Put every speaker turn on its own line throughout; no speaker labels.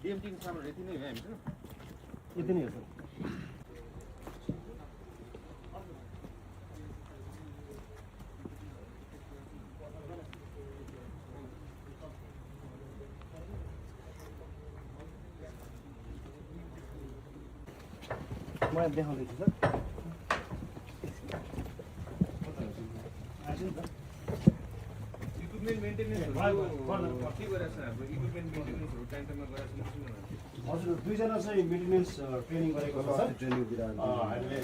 डिएमटीको सामान यति नै हो हामीसँग
यति नै हो सर म देखाउँदैछु सर
इक्विपमेन्ट मेन्टेनेन्सहरु के गरिरहेछ हाम्रो इक्विपमेन्ट मेन्टेनेन्सहरु टाइम टाइममा गरिरहेछ
हजुर दुईजना चाहिँ मेन्टेनेन्स ट्रेनिङ गरेको छ सर ट्रेनिङ दिइरहेको हामीले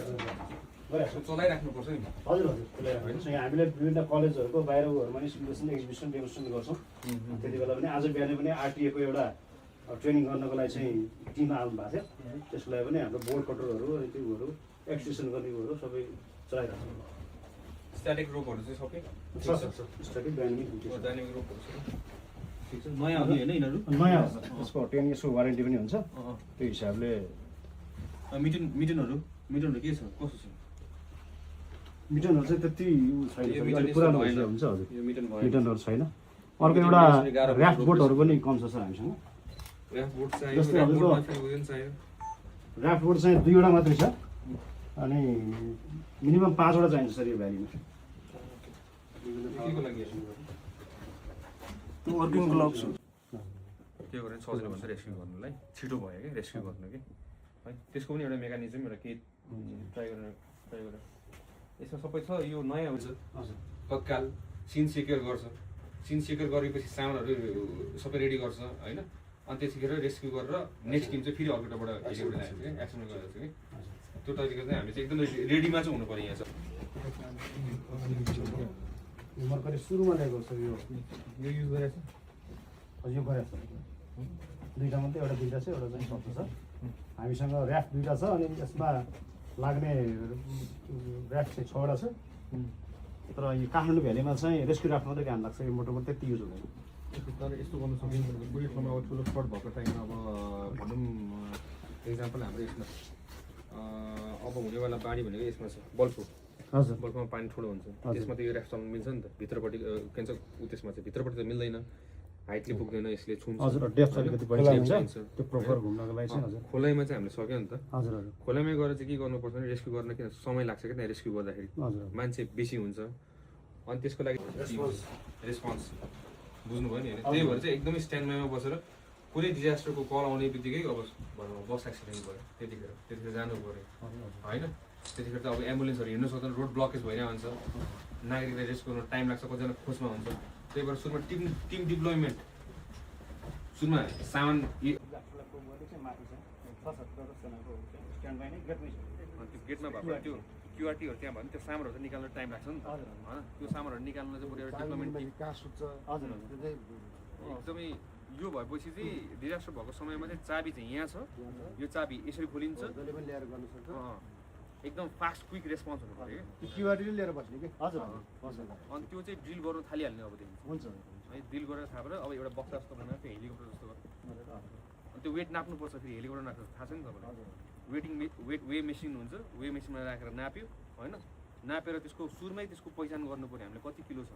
गरेको
चलाइराख्नुपर्छ नि
हजुर हजुर चलाइराख्नु यहाँ हामीले विभिन्न कलेजहरूको बाहिरहरूमा नि सिमुलेसन एक्जिबिसन डेमोन्स्ट्रेसन गर्छौँ त्यति बेला पनि आज बिहानै पनि आरटिएको एउटा ट्रेनिङ गर्नको लागि चाहिँ टिम आउनु भएको थियो त्यसको लागि पनि हाम्रो बोर्ड कन्ट्रोलहरू अनि त्योहरू एक्सटेन्सन गर्नेहरू सबै चलाइरहेको छ
स्ट्याटिक रोपहरु चाहिँ सबै
स्ट्याटिक डाइनामिक
डाइनामिक रोपहरु ठीक छ नयाँ आउने हैन यिनीहरु
नयाँ हो त्यसको 10 इयर्सको वारेन्टी पनि हुन्छ त्यो हिसाबले
मिटनहरु के छ कसो छ
मिटनहरु चाहिँ त्यति छैन अलि पुरानो हुन्छ हजुर
यो
मिटनहरु छैन अर्को एउटा र्याफ्ट बोटहरु पनि कम छ सर हामीसँग
र्याफ्ट बोट चाहियो र्याफ्ट बोटमा फेरि वजन चाहियो
र्याफ्ट बोट चाहिँ 2 वटा मात्रै छ अनि मिनिमम 5 वटा चाहिन्छ सर यो भ्यालीमा
केको लागि
वर्किङ ग्लोभ्स
के गर्ने सजिलो भन्छ रेस्क्यु गर्नुलाई छिटो भयो के रेस्क्यु गर्नु के है त्यसको पनि एउटा मेकानिजम एउटा के ट्राई गरेर यसमा सबै छ यो नयाँ हुन्छ
हजुर
तत्काल सिन सिक्योर गर्छ सिन सिक्योर गरेपछि सामानहरु सबै रेडी गर्छ हैन अनि त्यसैखेर रेस्क्यु गरेर नेक्स्ट टिम चाहिँ फेरि अर्कोटाबाट हेलिकप्टर ल्यान्छ के एक्सन गरेछ कि त्यो तरिकाले चाहिँ हामी चाहिँ एकदमै रेडीमा चाहिँ हुनु पर्यो यहाँ चाहिँ
मर्करी सुरुमा ल्याएको सर यो
युज गरेछ
हजुर यो गरेछ दुईटा मात्रै एउटा दुईटा छ एउटा चाहिँ सक्छ सर हामीसँग र्याफ्ट दुईटा छ अनि यसमा लाग्ने र्याफ्ट चाहिँ 6 वटा छ तर यो काठमाडौँ भ्यालीमा चाहिँ रेस्क्यु र्याफ्ट मात्रै काम लाग्छ यो मोटो त्यति युज हुँदैन
तर यस्तो गर्नु सकिन्छ बुढी ठाउँमा अब ठुलो फ्लड भएको टाइममा अब भनौँ एक्जाम्पल हाम्रो यसमा अब हुनेवाला बाढी भनेको यसमा छ बल्फो
हजुर
बल्फोमा पानी ठुलो हुन्छ त्यसमा त यो र्याफ्ट चल्नु मिल्छ नि त भित्रपट्टि के भन्छ उ त्यसमा चाहिँ भित्रपट्टि त मिल्दैन हाइटले पुग्दैन यसले छुन्छ
हजुर डेप्थ अलिकति बढी हुन्छ त्यो प्रोपर घुम्नको लागि चाहिँ हजुर
खोलाइमा चाहिँ हामीले सक्यो नि त
हजुर हजुर
खोलाइमा गएर चाहिँ के गर्नुपर्छ भने रेस्क्यु गर्न किन समय लाग्छ क्या त्यहाँ रेस्क्यु गर्दाखेरि
हजुर
मान्छे बेसी हुन्छ अनि त्यसको लागि रेस्पोन्स बुझ्नुभयो नि होइन त्यही भएर चाहिँ एकदमै स्ट्यान्डबाईमा बसेर कुनै डिजास्टरको कल आउने बित्तिकै अब भनौँ बस एक्सिडेन्ट भयो त्यतिखेर जानु पऱ्यो होइन त्यतिखेर त अब एम्बुलेन्सहरू हिँड्नु सक्दैन रोड ब्लकेज भइरहेको हुन्छ नागरिकलाई रेस्क्यु गर्नु टाइम लाग्छ कतिजना खोजमा हुन्छ त्यही भएर सुरुमा टिम डिप्लोइमेन्ट सुरुमा सामान गेटमा भएको त्यो क्युआरटीहरू त्यहाँ भयो भने त्यो सामानहरू चाहिँ निकाल्न टाइम लाग्छ नि त होइन त्यो सामानहरू निकाल्न चाहिँ बरु एउटा डिप्लोइमेन्ट एकदमै यो भएपछि चाहिँ डिजास्टर भएको समयमा चाहिँ चाबी चाहिँ यहाँ छ यो चाबी यसरी खोलिन्छ एकदम फास्ट क्विक रेस्पोन्स हुनु पऱ्यो कि
क्युआरटीले लिएर बस्ने कि हजुर
अनि त्यो चाहिँ ड्रिल गर्नु थालिहाल्ने अबदेखि
हुन्छ
है ड्रिल गरेर थाहा भएर अब एउटा बक्सा जस्तो बनाएर त्यो हेलिकप्टर जस्तो गरेर अनि त्यो वेट नाप्नुपर्छ फेरि हेलिकप्टर नाप्नु थाहा छ नि तपाईँलाई वे मेसिन हुन्छ वे मेसिनमा राखेर नाप्यो होइन नापेर त्यसको सुरुमै त्यसको पहिचान गर्नु पऱ्यो हामीले कति किलो छ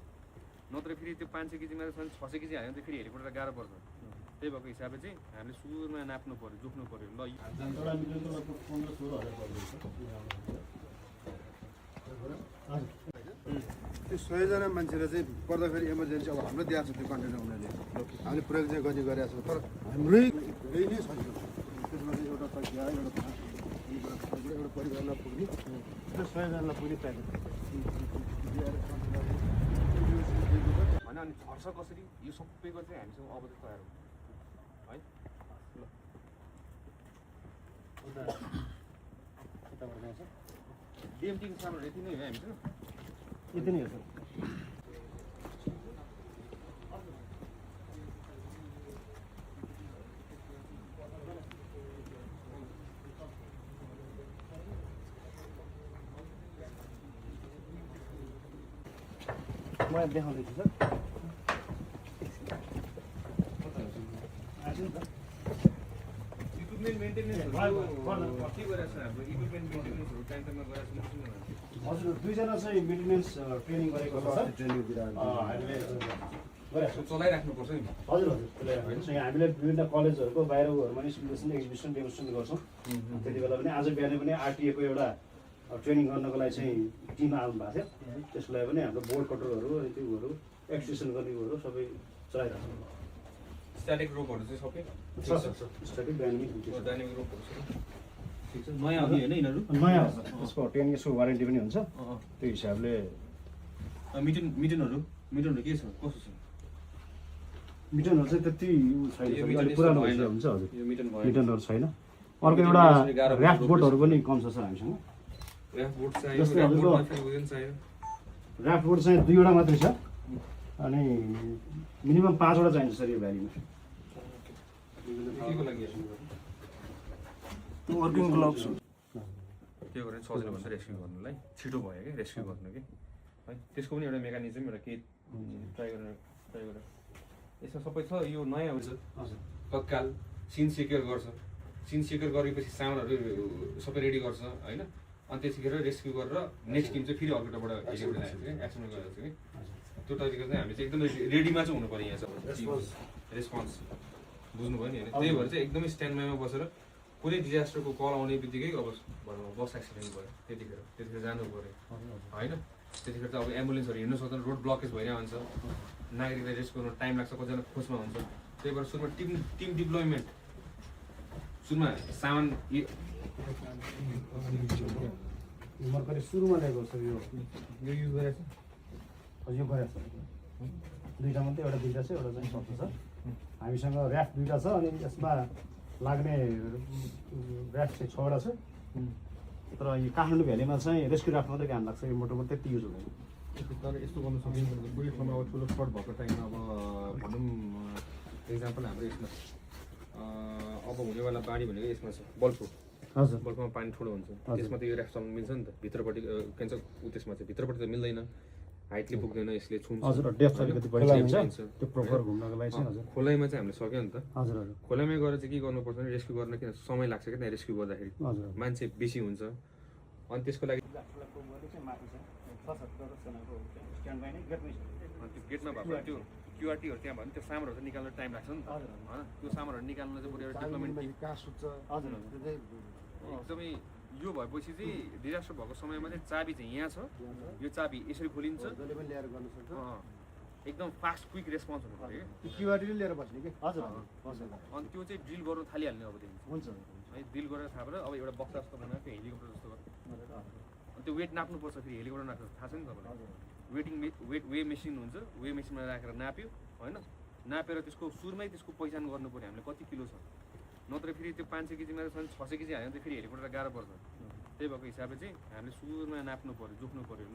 नत्र फेरि त्यो 500 केजीमा 600 केजी हाल्यो भने फेरि हेलिकप्टर गाह्रो पर्छ त्यही भएको हिसाबले चाहिँ हामीले सुरुमा नाप्नु पऱ्यो जोख्नु पऱ्यो ल
त्यो 100 जना मान्छेले चाहिँ पर्दाखेरि इमर्जेन्सी अब हाम्रो दिएको छ त्यो कन्टेनर उनीहरूले हामीले प्रयोग चाहिँ गर्ने गरेका छौँ तर हाम्रै नै छैन त्यसमा चाहिँ एउटा तकिया एउटा परिवारलाई पुग्ने
100 जनालाई पुग्ने प्याकेज
होइन अनि झर्छ कसरी यो सबैको चाहिँ हामीसँग अवधि तयार हुन्छ है ल डिएमटीको सामान यति नै हो हामीसँग
यति नै हो सर म देखाउँदैछु सर
इक्विपमेन्ट मेन्टेनेन्सहरु के गरिरहेछ हाम्रो इक्विपमेन्ट मेन्टेनेन्सहरु टाइम टाइममा गरिरहेछ
हजुर दुईजना चाहिँ मेन्टेनेन्स ट्रेनिङ गरेको छ सर
ट्रेनिङ दिइरहेको
हामीले गरिरहेको छ।
चलाइराख्नुपर्छ नि।
हजुर हजुर चलाइरहेको छ। यहाँ हामीले विभिन्न कलेजहरूको बाहिरकोहरूमा निस्किँदैछन् एक्जिबिसन डेमोन्स्ट्रेसन गर्छौँ। त्यति बेला पनि आज बिहानै पनि आरटिएको एउटा ट्रेनिङ गर्नको लागि चाहिँ टिम आउनु भएको थियो। त्यसको लागि पनि हाम्रो बोर्ड कन्ट्रोलहरू अनि त्योहरू एक्सटेन्सन गर्नेहरू सबै चलाइरहेको छ।
स्ट्याटिक रोपहरू चाहिँ सबै
स्ट्याटिक डाइनामिक
डाइनामिक रोपहरू छ। ठिक छ, नयाँ आउने होइन यिनीहरू?
नयाँ हो सर। त्यसको 10 इयर्सको वारेन्टी पनि हुन्छ। त्यो हिसाबले
मिटनहरू के छ, कसो छ?
मिटनहरू चाहिँ त्यति छैन,
यो
अलिक
मिटन
पुरानो
यस्तो
हुन्छ हजुर।
यो मिटन भयो।
मिटनहरू छैन। अर्को एउटा ऱ्याफ्ट बोटहरू पनि कम छ सर हामीसँग।
ऱ्याफ्ट बोट चाहियो,
जस्तै
ऱ्याफ्ट
हजुरको-
बोटमा फेरि उयो नि चाहियो।
ऱ्याफ्ट बोट चाहिँ 2वटा मात्रै छ अनि मिनिमम 5वटा चाहिन्छ सर यो भ्यालीमा।
केको लागि
वर्किङ ग्लोभ्स
त्यो गरेर सजिलो भन्छ रेस्क्यु गर्नुलाई, छिटो भयो क्या रेस्क्यु गर्नु कि है। त्यसको पनि एउटा मेकानिजम एउटा के ट्राई गरेर यसमा सबै छ। यो नयाँ हुन्छ
हजुर
तत्काल सिन सेक्योर गर्छ। सिन सेक्योर गरेपछि सामानहरू सबै रेडी गर्छ होइन। अनि त्यतिखेर रेस्क्यु गरेर नेक्स्ट टिम चाहिँ फेरि अर्कोटाबाट हेलिकप्टर ल्याएको छ कि एक्सनमा गएको छ कि त्यो तरिका चाहिँ हामी चाहिँ एकदमै रेडीमा चाहिँ हुनु पऱ्यो यहाँ चाहिँ रेस्पोन्स बुझ्नुभयो नि होइन। त्यही भएर चाहिँ एकदमै स्ट्यान्ड बाईमा बसेर कुनै डिजास्टरको कल आउने बित्तिकै अब भनौँ बस एक्सिडेन्ट भयो त्यतिखेर जानु पऱ्यो होइन। त्यतिखेर त अब एम्बुलेन्सहरू हिँड्नु सक्दैन, रोड ब्लकेज भइरहेको हुन्छ, नागरिकलाई रेस्क्यु गर्नु टाइम लाग्छ, कतिजना खोजमा हुन्छ। त्यही भएर सुरुमा टिम डिप्लोइमेन्ट सुरुमा सामान
मर्करी सुरुमा ल्याएको सर यो
युज गरेको छ।
यो गरेको छ 2टा मात्रै, एउटा 2टा छ, एउटा चाहिँ सक्छ सर। हामीसँग ऱ्याफ्ट 2टा छ अनि यसमा लाग्ने ऱ्याफ्ट चाहिँ 6वटा छ। तर यो काठमाडौँ भ्यालीमा चाहिँ रेस्क्यु ऱ्याफ्ट मात्रै काम लाग्छ, यो मोटरमा त्यति युज हुँदैन।
तर यस्तो गर्नु सकिन्छ कुनै ठाउँमा अब ठुलो फ्लड भएको टाइममा अब भनौँ इक्जाम्पल हाम्रो यसमा अब हुनेवाला बाढी भनेको यसमा छ बल्फो।
हजुर
बल्फोमा पानी ठुलो हुन्छ, त्यसमा त यो ऱ्याफ्ट चल्नु मिल्छ नि त। भित्रपट्टि के भन्छ त्यसमा चाहिँ भित्रपट्टि त मिल्दैन, हाइटले पुग्दैन, यसले छुन्छ।
हजुर डेप्थ अलिकति बढी हुन्छ त्यो प्रोपर घुम्नको लागि चाहिँ। हजुर
खोलाइमा चाहिँ हामीले सक्यो नि त।
हजुर हजुर
खोलामै गएर चाहिँ के गर्नुपर्छ भने रेस्क्यु गर्न किन समय लाग्छ क्या त्यहाँ रेस्क्यु गर्दाखेरि
हजुर
मान्छे बेसी हुन्छ। अनि त्यसको लागि त्यो गेटमा भएको त्यो क्युआरटीहरू त्यहाँ भयो भने त्यो सामानहरू चाहिँ निकाल्न टाइम लाग्छ नि त होइन। त्यो सामानहरू निकाल्न चाहिँ बरु एउटा डेभलपमेन्ट
कहाँ सुत्छ
हजुर
एकदमै यो भएपछि चाहिँ डिजास्टर भएको समयमा चाहिँ चाबी चाहिँ यहाँ छ, यो चाबी यसरी खोलिन्छ।
जसले पनि ल्याएर गर्नु सक्छ।
एकदम फास्ट क्विक रेस्पोन्स हुनु पऱ्यो
त्यो क्युआरटीले लिएर बस्ने कि
हजुर
अनि त्यो चाहिँ ड्रिल गर्नु थालिहाल्ने अबदेखि
हुन्छ
है। ड्रिल गरेर थाहा भएर अब एउटा बक्सा जस्तो बनाएको हेलिकप्टर जस्तो गरेर अनि त्यो वेट नाप्नुपर्छ फेरि हेलिकप्टर नाप्नु थाहा छ नि तपाईँलाई। वे मेसिन हुन्छ, वे मेसिनमा राखेर नाप्यो होइन। नापेर त्यसको सुरुमै त्यसको पहिचान गर्नु पऱ्यो हामीले कति किलो छ, नत्र फेरि त्यो 500 केजीमा छ भने 600 केजी हाल्यो भने त फेरि हेलिकप्टर गाह्रो पर्छ। त्यही भएको हिसाबले चाहिँ हामीले सुरुमा नाप्नु पऱ्यो, जोख्नु पऱ्यो।